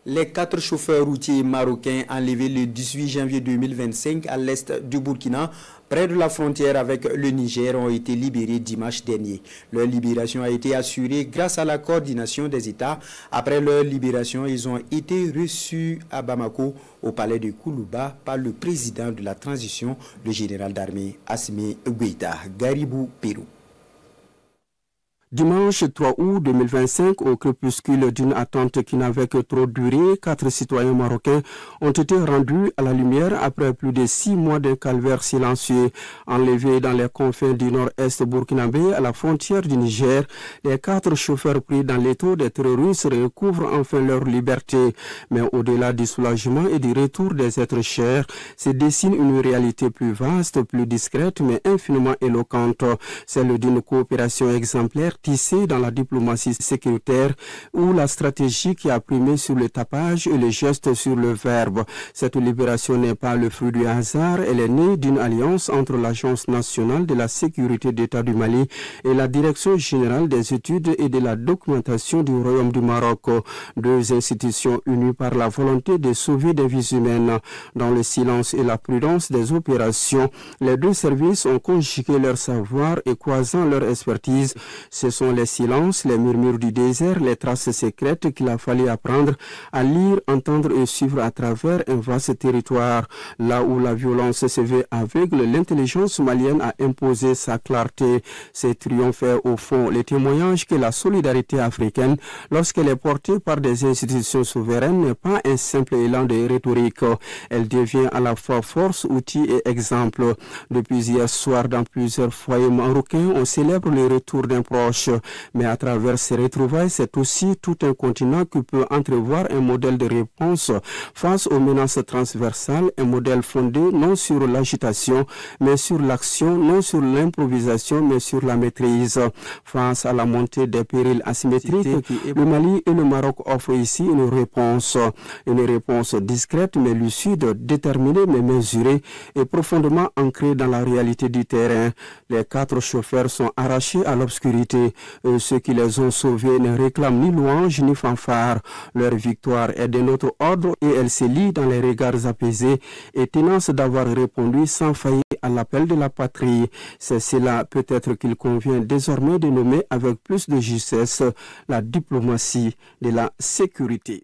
Les 4 chauffeurs routiers marocains enlevés le 18 janvier 2025 à l'est du Burkina, près de la frontière avec le Niger, ont été libérés dimanche dernier. Leur libération a été assurée grâce à la coordination des États. Après leur libération, ils ont été reçus à Bamako, au palais de Koulouba, par le président de la transition, le général d'armée Assimi Goïta. Garibou Pérou. Dimanche 3 août 2025, au crépuscule d'une attente qui n'avait que trop duré, 4 citoyens marocains ont été rendus à la lumière après plus de 6 mois d'un calvaire silencieux. Enlevés dans les confins du nord-est burkinabé à la frontière du Niger, les 4 chauffeurs pris dans l'étau des terroristes recouvrent enfin leur liberté. Mais au-delà du soulagement et du retour des êtres chers, se dessine une réalité plus vaste, plus discrète mais infiniment éloquente, celle d'une coopération exemplaire tissé dans la diplomatie sécuritaire où la stratégie qui a primé sur le tapage et le geste sur le verbe. Cette libération n'est pas le fruit du hasard, elle est née d'une alliance entre l'Agence nationale de la sécurité d'État du Mali et la Direction générale des études et de la documentation du Royaume du Maroc. 2 institutions unies par la volonté de sauver des vies humaines. Dans le silence et la prudence des opérations, les 2 services ont conjugué leur savoir et croisant leur expertise. Ce sont les silences, les murmures du désert, les traces secrètes qu'il a fallu apprendre à lire, entendre et suivre à travers un vaste territoire. Là où la violence se veut aveugle, l'intelligence malienne a imposé sa clarté. Ce triomphe est au fond le témoignage que la solidarité africaine, lorsqu'elle est portée par des institutions souveraines, n'est pas un simple élan de rhétorique. Elle devient à la fois force, outil et exemple. Depuis hier soir, dans plusieurs foyers marocains, on célèbre le retour d'un proche. Mais à travers ces retrouvailles, c'est aussi tout un continent qui peut entrevoir un modèle de réponse face aux menaces transversales, un modèle fondé non sur l'agitation, mais sur l'action, non sur l'improvisation, mais sur la maîtrise. Face à la montée des périls asymétriques, le Mali et le Maroc offrent ici une réponse discrète mais lucide, déterminée mais mesurée et profondément ancrée dans la réalité du terrain. Les 4 chauffeurs sont arrachés à l'obscurité. Ceux qui les ont sauvés ne réclament ni louange ni fanfare. Leur victoire est de notre ordre et elle se lie dans les regards apaisés et tenaces d'avoir répondu sans faillir à l'appel de la patrie. C'est cela peut-être qu'il convient désormais de nommer avec plus de justesse la diplomatie de la sécurité.